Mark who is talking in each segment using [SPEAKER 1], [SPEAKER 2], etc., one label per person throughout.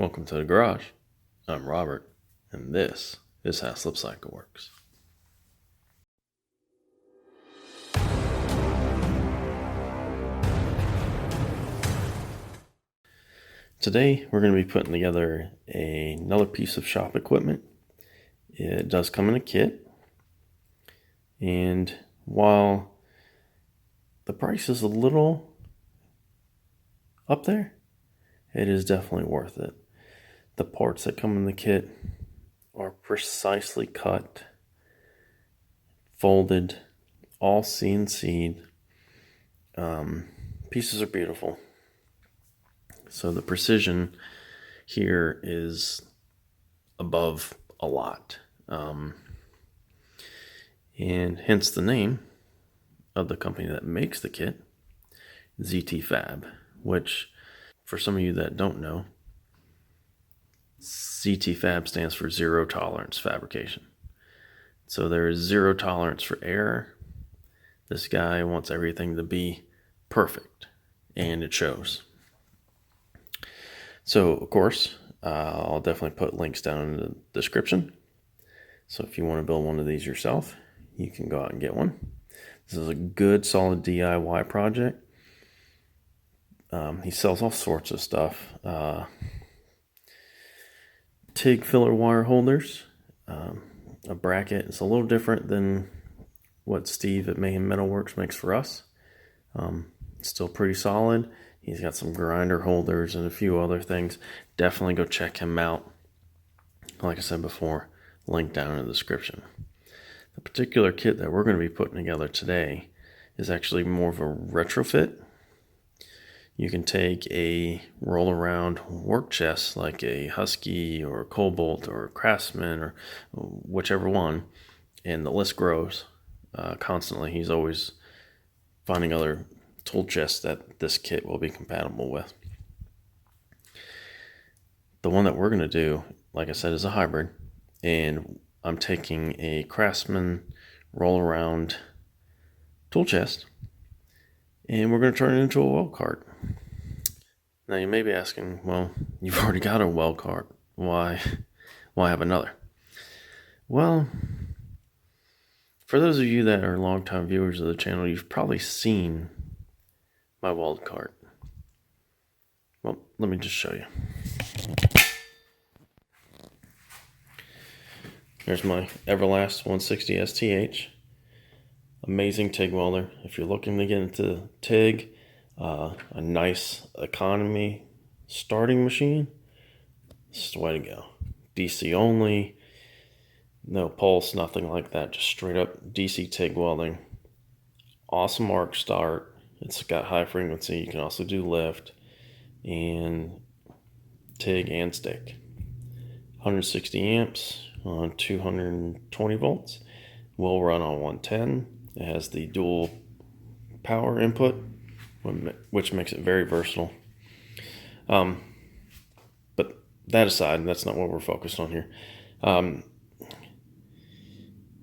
[SPEAKER 1] Welcome to the garage. I'm Robert, and this is haslipcycleworks. Today we're going to be putting together another piece of shop equipment. It does come in a kit, and while the price is a little up there, it is definitely worth it. The parts that come in the kit are precisely cut, folded, all CNC'd. Pieces are beautiful. So the precision here is above a lot. And hence the name of the company that makes the kit, ZTFab, which for some of you that don't know, ZTFab stands for zero tolerance fabrication. So there is zero tolerance for error. This guy wants everything to be perfect, and it shows. So, of course, I'll definitely put links down in the description. So if you want to build one of these yourself, you can go out and get one. This is a good, solid DIY project. He sells all sorts of stuff. TIG filler wire holders, a bracket. It's a little different than what Steve at Mayhem Metalworks makes for us. It's still pretty solid. He's got some grinder holders and a few other things. Definitely go check him out. Like I said before, link down in the description. The particular kit that we're going to be putting together today is actually more of a retrofit. You can take a roll-around work chest like a Husky or a Cobalt or a Craftsman or whichever one, and the list grows constantly. He's always finding other tool chests that this kit will be compatible with. The one that we're going to do, like I said, is a hybrid, and I'm taking a Craftsman roll-around tool chest, and we're going to turn it into a weld cart. Now you may be asking, well, you've already got a weld cart. Why have another? Well, for those of you that are longtime viewers of the channel, you've probably seen my weld cart. Well, let me just show you. There's my Everlast 160 STH. Amazing TIG welder. If you're looking to get into TIG, a nice economy starting machine, this is the way to go. DC only, no pulse, nothing like that, just straight up DC TIG welding. Awesome arc start. It's got high frequency. You can also do lift and TIG and stick. 160 amps on 220 volts. Will run on 110. It has the dual power input, which makes it very versatile. But that aside, that's not what we're focused on here.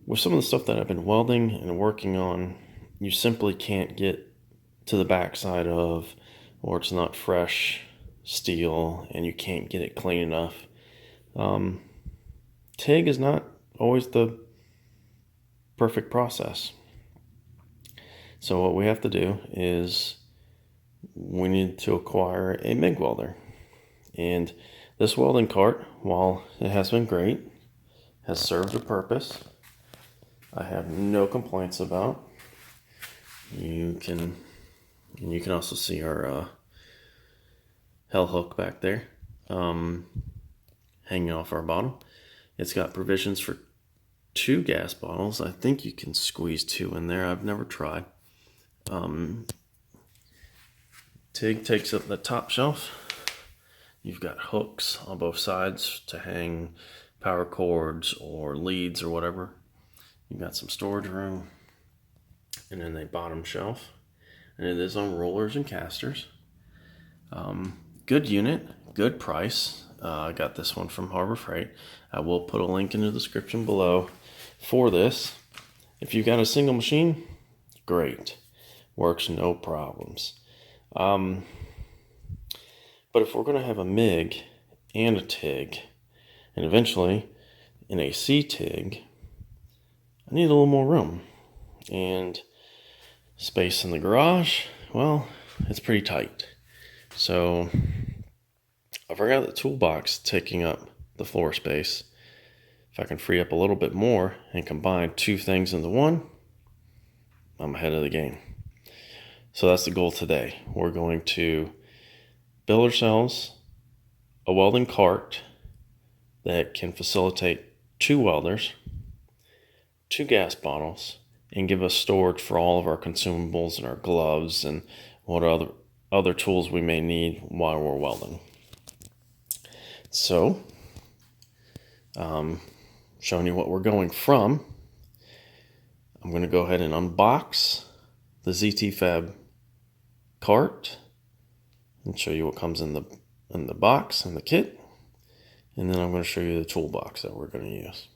[SPEAKER 1] With some of the stuff that I've been welding and working on, you simply can't get to the backside of, or it's not fresh steel and you can't get it clean enough. TIG is not always the perfect process. So what we have to do is we need to acquire a MIG welder. And this welding cart, while it has been great, has served a purpose. I have no complaints about. You can also see our hell hook back there, hanging off our bottom. It's got provisions for 2 gas bottles. I think you can squeeze 2 in there. I've never tried. TIG takes up the top shelf. You've got hooks on both sides to hang power cords or leads or whatever. You've got some storage room, and then a bottom shelf. And it is on rollers and casters. Good unit, good price. I got this one from Harborfreight. I will put a link in the description below for this. If you've got a single machine, great. Works no problems. But if we're going to have a MIG and a TIG. And eventually, in a C-TIG, I need a little more room. And space in the garage, well, it's pretty tight. So I forgot the toolbox taking up the floor space. If I can free up a little bit more and combine two things into one, I'm ahead of the game. So that's the goal today. We're going to build ourselves a welding cart that can facilitate 2 welders, 2 gas bottles, and give us storage for all of our consumables and our gloves and what other tools we may need while we're welding. So, showing you what we're going from, I'm going to go ahead and unbox the ZTFab cart and show you what comes in the box and the kit, and then I'm going to show you the toolbox that we're going to use.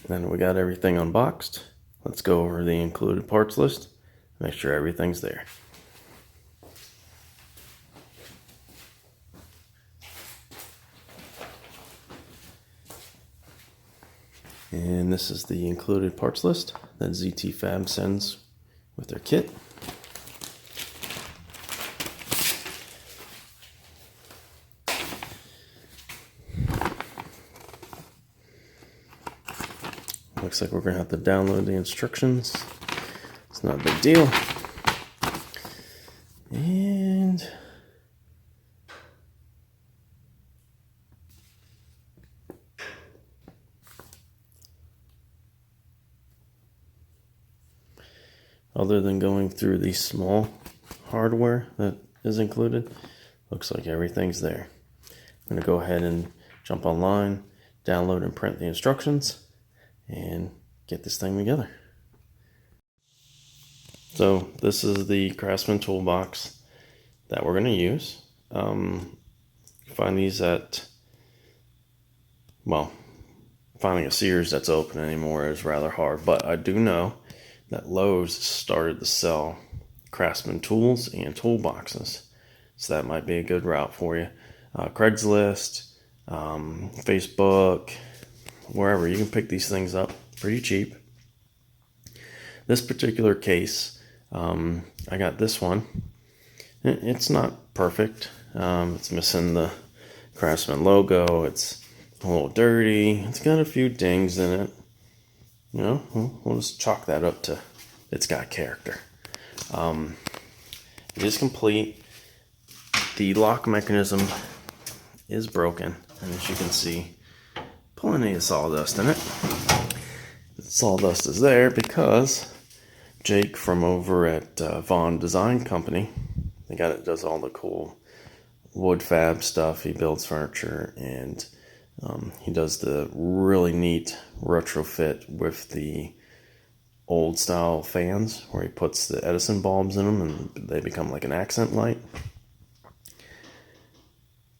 [SPEAKER 1] Then we got everything unboxed. Let's go over the included parts list, make sure everything's there. And this is the included parts list that ZTFab sends with their kit. Looks like we're going to have to download the instructions. It's not a big deal. And other than going through the small hardware that is included, looks like everything's there. I'm going to go ahead and jump online, download and print the instructions, and get this thing together. So this is the Craftsman toolbox that we're going to use. Find these at, well, finding a Sears that's open anymore is rather hard, but I do know that Lowe's started to sell Craftsman tools and toolboxes, so that might be a good route for you. Craigslist, Facebook, wherever, you can pick these things up pretty cheap. This particular case, I got this one. It's not perfect. It's missing the Craftsman logo. It's a little dirty. It's got a few dings in it. You know, we'll just chalk that up to it's got character. It is complete. The lock mechanism is broken, and as you can see, plenty of sawdust in it. The sawdust is there because Jake from over at Vaughan Design Company, the guy that does all the cool wood fab stuff, he builds furniture, and he does the really neat retrofit with the old style fans where he puts the Edison bulbs in them and they become like an accent light.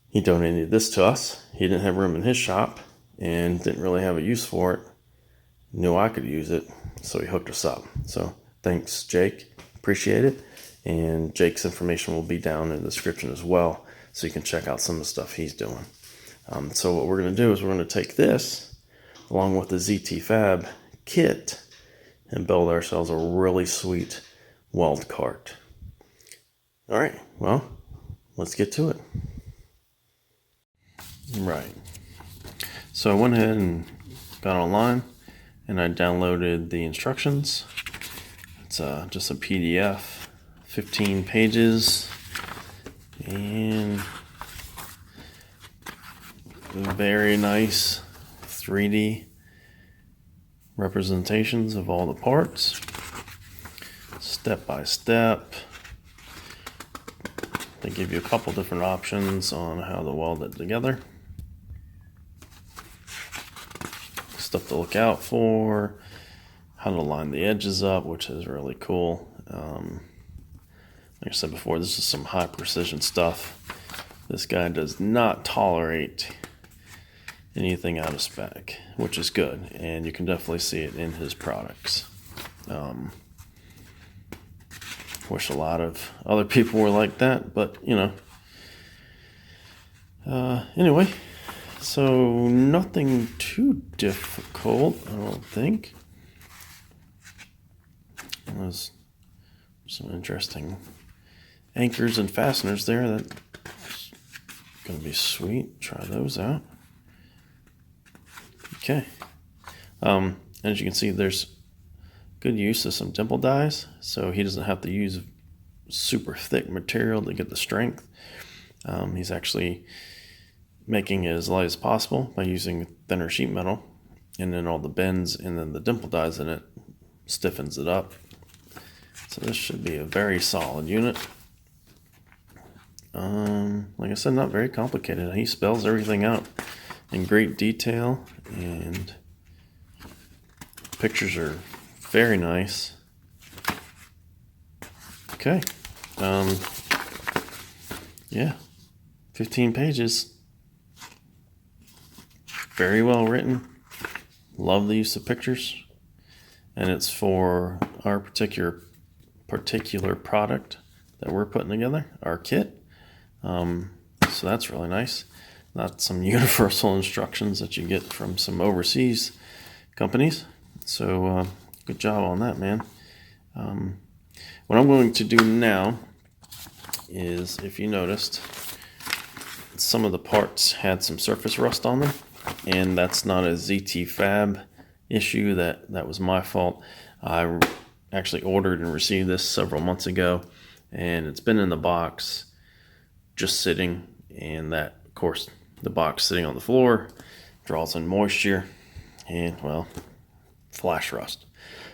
[SPEAKER 1] He donated this to us. He didn't have room in his shop and didn't really have a use for it. Knew I could use it, so he hooked us up. So thanks, Jake. Appreciate it. And Jake's information will be down in the description as well, so you can check out some of the stuff he's doing. So what we're going to do is we're going to take this along with the ZTFab kit and build ourselves a really sweet weld cart. All right, well, let's get to it. Right. So I went ahead and got online and I downloaded the instructions. It's just a PDF, 15 pages, and very nice 3D representations of all the parts, step by step. They give you a couple different options on how to weld it together. stuff to look out for, how to line the edges up, which is really cool. Like I said before, this is some high precision stuff. This guy does not tolerate anything out of spec, which is good, and you can definitely see it in his products. Wish a lot of other people were like that, but you know. Anyway, so nothing too difficult, I don't think. There's some interesting anchors and fasteners there. That's going to be sweet. Try those out. Okay. As you can see, there's good use of some dimple dies, so he doesn't have to use super thick material to get the strength. He's actually making it as light as possible by using thinner sheet metal, and then all the bends and then the dimple dies in it stiffens it up. So this should be a very solid unit. Like I said, not very complicated. He spells everything out in great detail, and pictures are very nice. Okay. Yeah. 15 pages. Very well written. Love the use of pictures. And it's for our particular product that we're putting together, our kit. So that's really nice. Not some universal instructions that you get from some overseas companies. So good job on that, man. What I'm going to do now is, if you noticed, some of the parts had some surface rust on them, and that's not a ZTFab issue. That was my fault. I actually ordered and received this several months ago, and it's been in the box just sitting, and that, of course, the box sitting on the floor draws in moisture and, well, flash rust.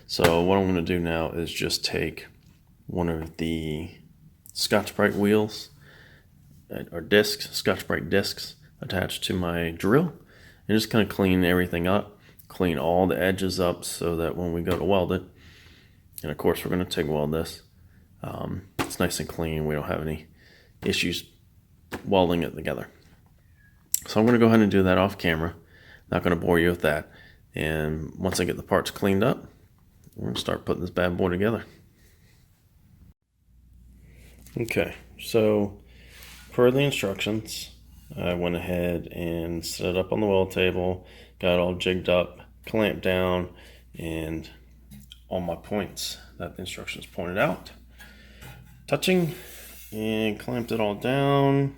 [SPEAKER 1] So what I'm going to do now is just take one of the Scotch-Brite wheels or discs, Scotch-Brite discs attached to my drill, and just kind of clean everything up, clean all the edges up so that when we go to weld it, and of course we're going to TIG weld this, it's nice and clean. We don't have any issues welding it together. So I'm going to go ahead and do that off camera. Not going to bore you with that. And once I get the parts cleaned up, we're going to start putting this bad boy together. Okay, so per the instructions, I went ahead and set it up on the weld table, got it all jigged up, clamped down, and all my points that the instructions pointed out, touching, and clamped it all down.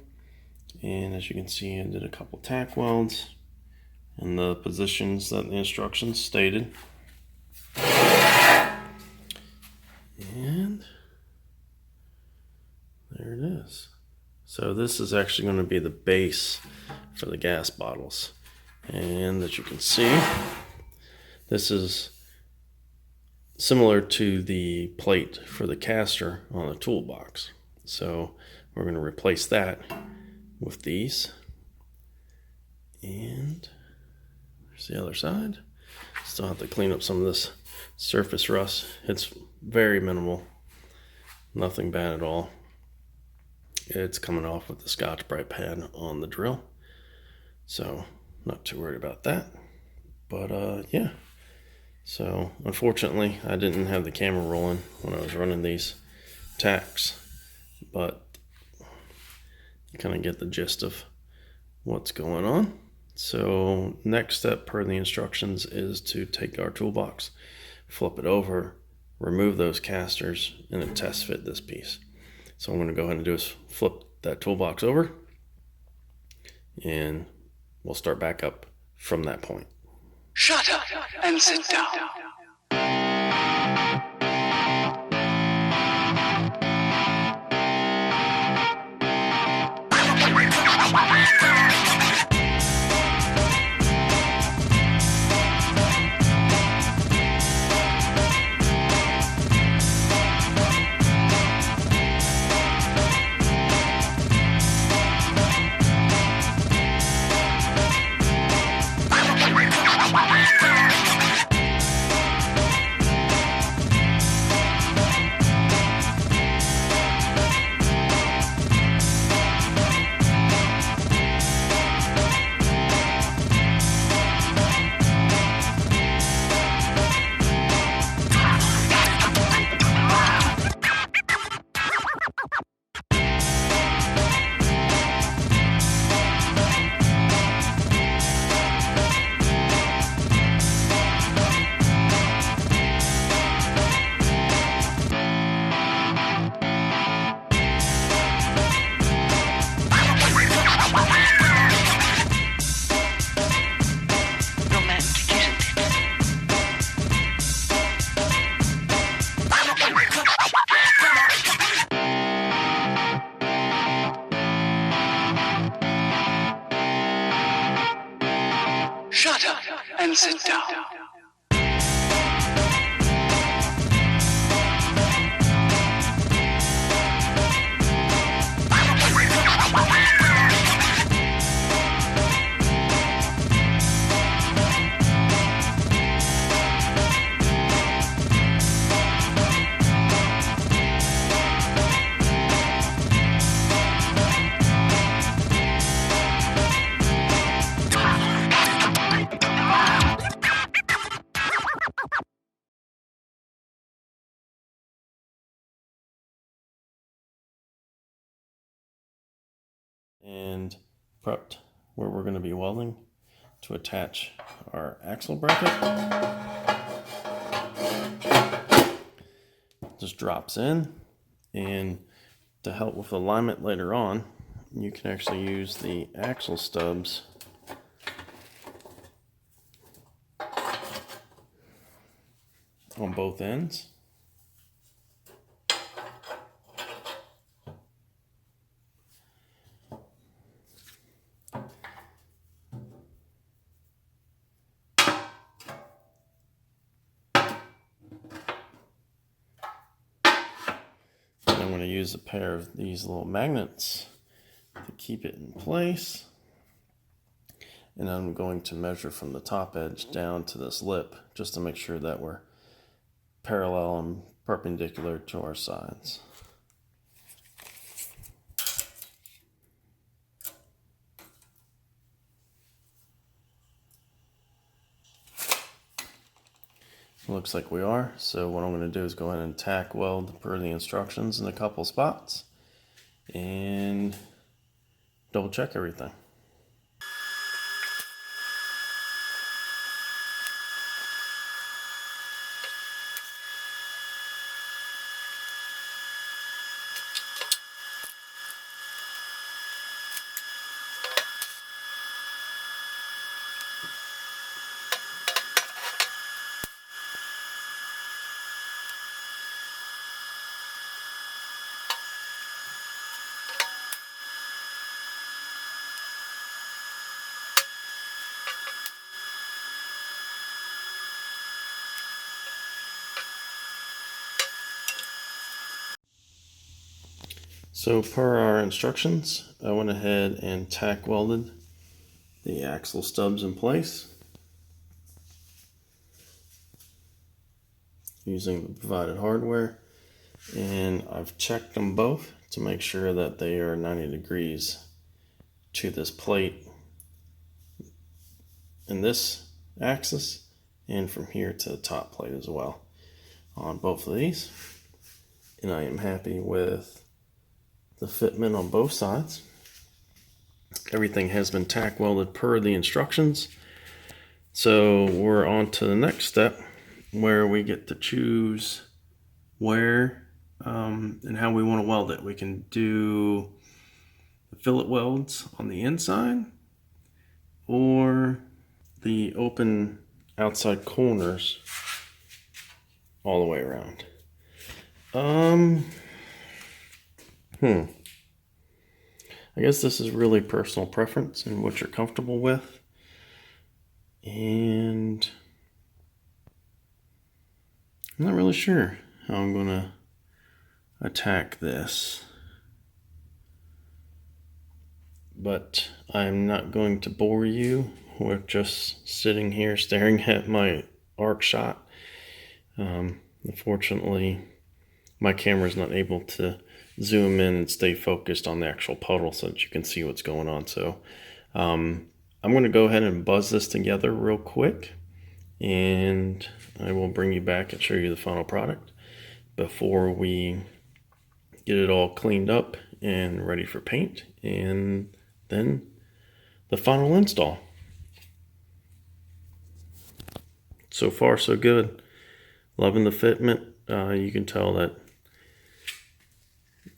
[SPEAKER 1] And as you can see, I did a couple tack welds in the positions that the instructions stated. And there it is. So this is actually going to be the base for the gas bottles. And as you can see, this is similar to the plate for the caster on the Toolbox. So we're going to replace that with these. And there's the other side. Still have to clean up some of this surface rust. It's very minimal, nothing bad at all. It's coming off with the Scotch-Brite pad on the drill, so not too worried about that. But yeah, so unfortunately I didn't have the camera rolling when I was running these tacks, but you kind of get the gist of what's going on. So next step per the instructions is to take our toolbox, flip it over, remove those casters, and then test fit this piece. So what I'm going to go ahead and do is flip that toolbox over, and we'll start back up from that point.
[SPEAKER 2] Shut up and sit down. Shut up and sit down.
[SPEAKER 1] And prepped where we're going to be welding to attach our axle bracket. Just drops in, and to help with alignment later on, you can actually use the axle stubs on both ends. I'm going to use a pair of these little magnets to keep it in place. And I'm going to measure from the top edge down to this lip just to make sure that we're parallel and perpendicular to our sides. Looks like we are. So what I'm going to do is go ahead and tack weld per the instructions in a couple spots and double check everything. So per our instructions, I went ahead and tack welded the axle stubs in place using the provided hardware, and I've checked them both to make sure that they are 90 degrees to this plate in this axis and from here to the top plate as well on both of these. And I am happy with the fitment on both sides. Everything has been tack welded per the instructions. So we're on to the next step where we get to choose where and how we want to weld it. We can do the fillet welds on the inside or the open outside corners all the way around. I guess this is really personal preference and what you're comfortable with. And I'm not really sure how I'm going to attack this. But I'm not going to bore you with just sitting here staring at my arc shot. Unfortunately, my camera is not able to zoom in and stay focused on the actual puddle so that you can see what's going on. So I'm going to go ahead and buzz this together real quick, and I will bring you back and show you the final product before we get it all cleaned up and ready for paint, and then the final install. So far so good. Loving the fitment. You can tell that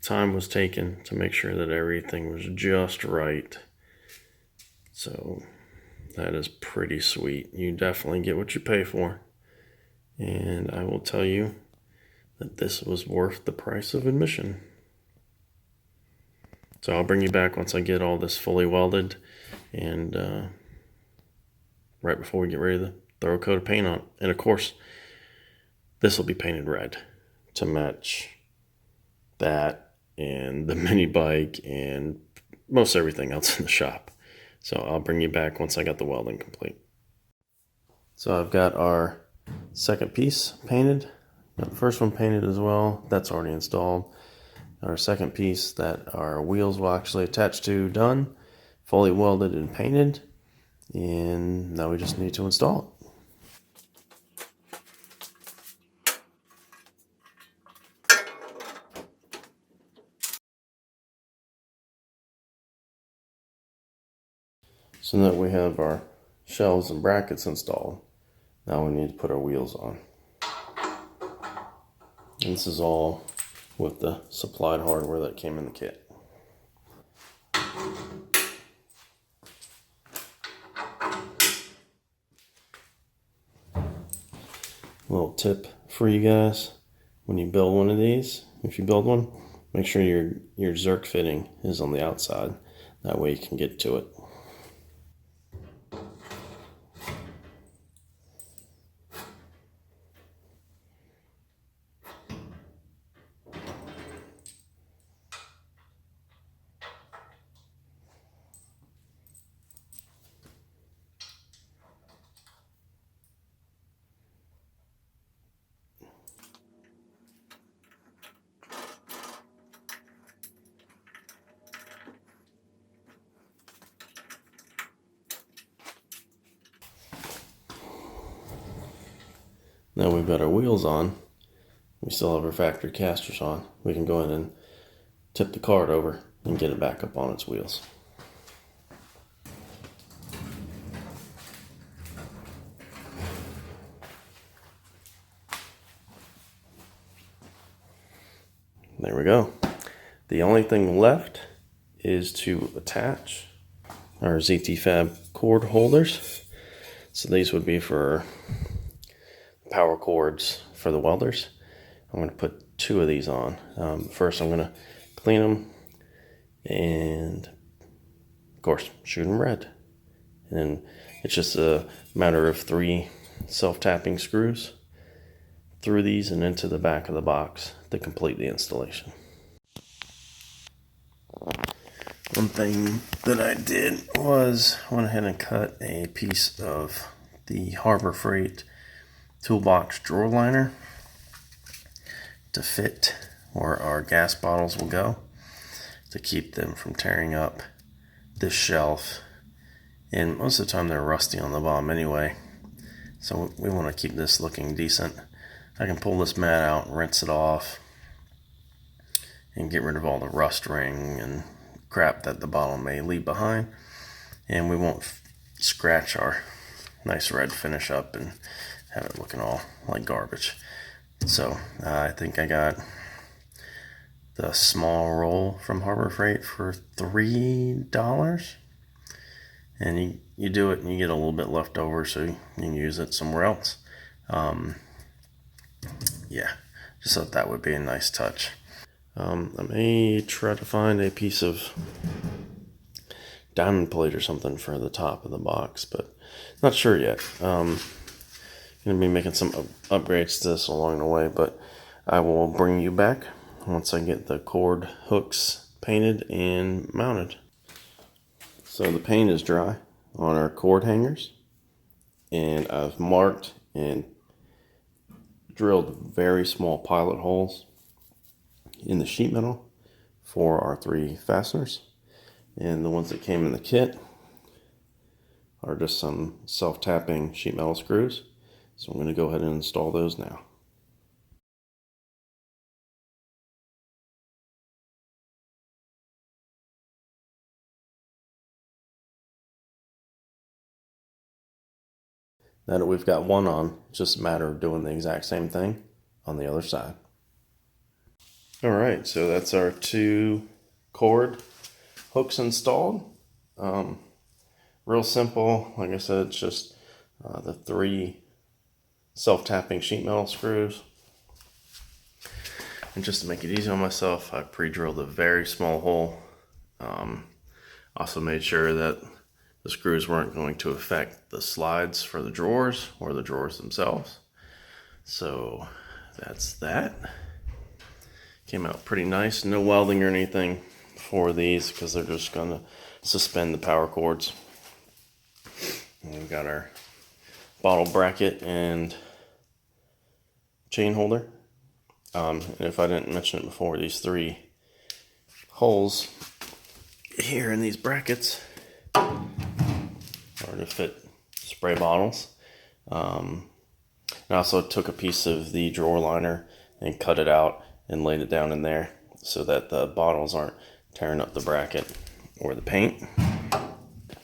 [SPEAKER 1] time was taken to make sure that everything was just right. So that is pretty sweet. You definitely get what you pay for. And I will tell you that this was worth the price of admission. So I'll bring you back once I get all this fully welded and right before we get ready to throw a coat of paint on it. And of course, this will be painted red to match that and the mini bike and most everything else in the shop. So I'll bring you back once I got the welding complete. So I've got our second piece painted. Got the first one painted as well. That's already installed. Our second piece that our wheels will actually attach to done, fully welded and painted. And now we just need to install it. So now that we have our shelves and brackets installed, now we need to put our wheels on. And this is all with the supplied hardware that came in the kit. Little tip for you guys: when you build one of these, if you build one, make sure your Zerk fitting is on the outside. That way you can get to it. Now we've got our wheels on, we still have our factory casters on. We can go in and tip the cart over and get it back up on its wheels. There we go. The only thing left is to attach our ZTFab cord holders. So these would be for power cords for the welders. I'm going to put 2 of these on. First I'm going to clean them and of course shoot them red. And it's just a matter of 3 self-tapping screws through these and into the back of the box to complete the installation. One thing that I did was I went ahead and cut a piece of the Harborfreight Toolbox drawer liner to fit where our gas bottles will go, to keep them from tearing up this shelf. And most of the time they're rusty on the bottom anyway, so we want to keep this looking decent. I can pull this mat out, rinse it off, and get rid of all the rust ring and crap that the bottle may leave behind, and we won't scratch our nice red finish up and have it looking all like garbage. So I think I got the small roll from Harborfreight for $3, and you do it and you get a little bit left over so you can use it somewhere else. Yeah, just thought that would be a nice touch. I may try to find a piece of diamond plate or something for the top of the box, but not sure yet. Going to be making some upgrades to this along the way, but I will bring you back once I get the cord hooks painted and mounted. So the paint is dry on our cord hangers, and I've marked and drilled very small pilot holes in the sheet metal for our 3 fasteners. And the ones that came in the kit are just some self-tapping sheet metal screws. So I'm going to go ahead and install those now. Now that we've got one on, it's just a matter of doing the exact same thing on the other side. Alright, so that's our 2 cord hooks installed. Real simple. Like I said, it's just the 3 self-tapping sheet metal screws. And just to make it easy on myself, I pre-drilled a very small hole. Also made sure that the screws weren't going to affect the slides for the drawers or the drawers themselves. So that's that. Came out pretty nice. No welding or anything for these because they're just going to suspend the power cords. And we've got our bottle bracket and chain holder. And if I didn't mention it before, these 3 holes here in these brackets are to fit spray bottles. I also took a piece of the drawer liner and cut it out and laid it down in there so that the bottles aren't tearing up the bracket or the paint.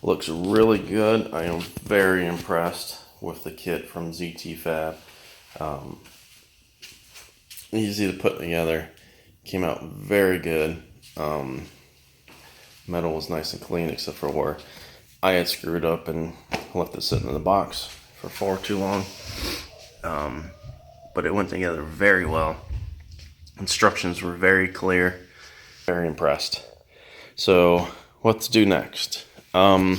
[SPEAKER 1] Looks really good. I am very impressed with the kit from ZTFab. Easy to put together. Came out very good. Metal was nice and clean except for where I had screwed up and left it sitting in the box for far too long. But it went together very well. Instructions were very clear. Very impressed. So what to do next? I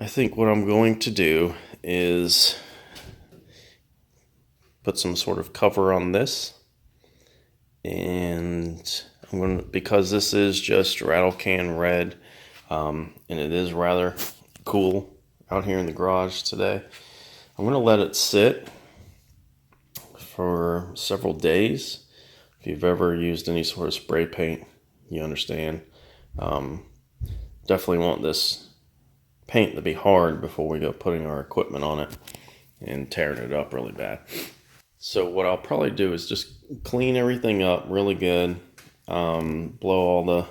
[SPEAKER 1] think what I'm going to do is put some sort of cover on this, and I'm going to, because this is just rattle can red, and it is rather cool out here in the garage today, I'm going to let it sit for several days. If you've ever used any sort of spray paint, you understand. Definitely want this paint to be hard before we go putting our equipment on it and tearing it up really bad. So what I'll probably do is just clean everything up really good, blow all the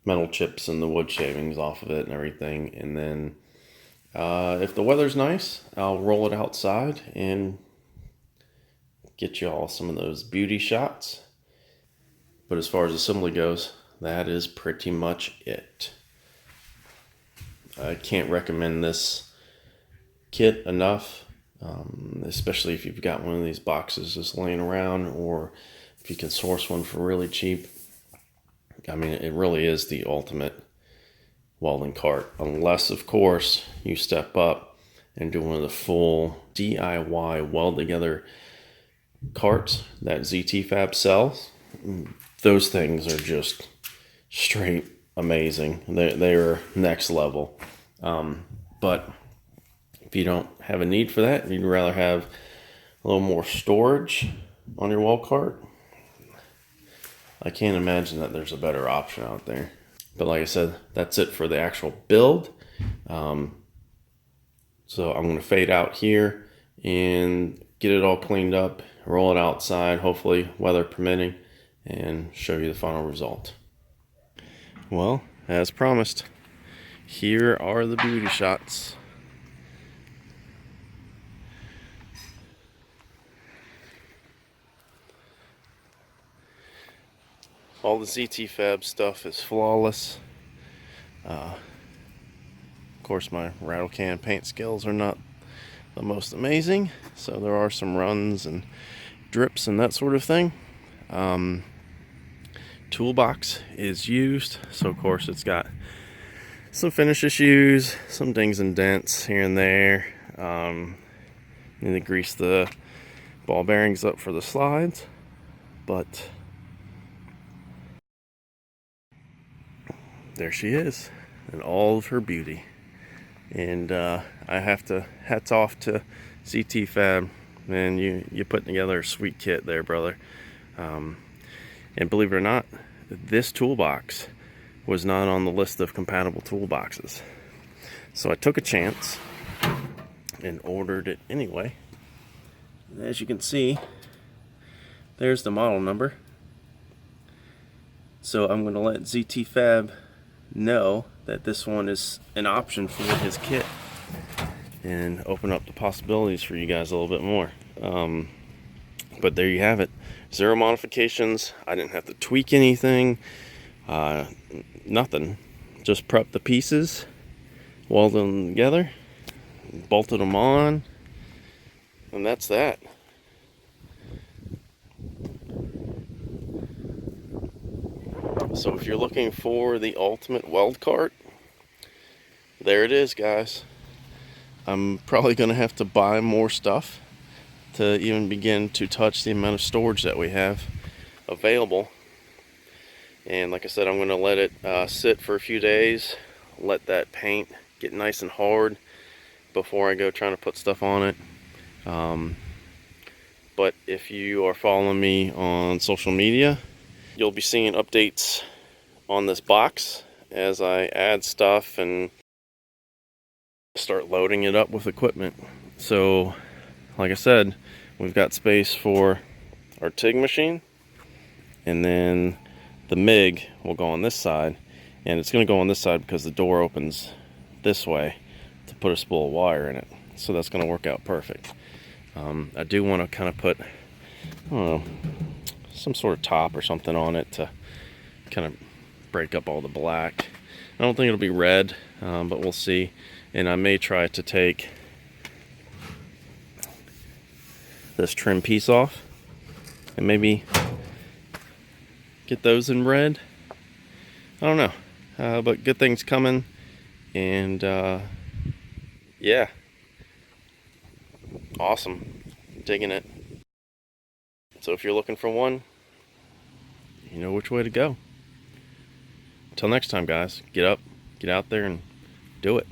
[SPEAKER 1] metal chips and the wood shavings off of it and everything, and then if the weather's nice, I'll roll it outside and get you all some of those beauty shots. But as far as assembly goes, that is pretty much it. I can't recommend this kit enough, especially if you've got one of these boxes just laying around, or if you can source one for really cheap. I mean, it really is the ultimate welding cart, unless of course you step up and do one of the full DIY weld together carts that ZTFab sells. Those things are just straight amazing. They are next level. But if you don't have a need for that, you'd rather have a little more storage on your weld cart, I can't imagine that there's a better option out there. But like I said, that's it for the actual build. So I'm going to fade out here and get it all cleaned up, roll it outside, hopefully weather permitting, and show you the final result. Well, as promised, here are the beauty shots. All the ZTFab stuff is flawless. Of course, my rattle can paint skills are not the most amazing, so there are some runs and drips and that sort of thing. Toolbox is used, so of course it's got some finish issues, some dings and dents here and there. Need to grease the ball bearings up for the slides, but there she is in all of her beauty. And I have to hats off to ZTFab. Man, you put together a sweet kit there, brother. And believe it or not, this toolbox was not on the list of compatible toolboxes. So I took a chance and ordered it anyway. And as you can see, there's the model number. So I'm going to let ZTFab know that this one is an option for his kit and open up the possibilities for you guys a little bit more. But there you have it. 0 modifications. I didn't have to tweak anything. Nothing. Just prepped the pieces, welded them together, bolted them on, and that's that. So if you're looking for the ultimate weld cart, there it is, guys. I'm probably going to have to buy more stuff to even begin to touch the amount of storage that we have available. And like I said, I'm going to let it sit for a few days, let that paint get nice and hard before I go trying to put stuff on it. But if you are following me on social media, you'll be seeing updates on this box as I add stuff and start loading it up with equipment. So like I said, we've got space for our TIG machine, and then the MIG will go on this side, and it's going to go on this side because the door opens this way to put a spool of wire in it, so that's going to work out perfect. I do want to kind of put, I don't know, some sort of top or something on it to kind of break up all the black. I don't think it'll be red, but we'll see. And I may try to take this trim piece off and maybe get those in red. I don't know, but good things coming. And yeah, awesome, digging it. So if you're looking for one, you know which way to go. Until next time, guys, get up, get out there and do it.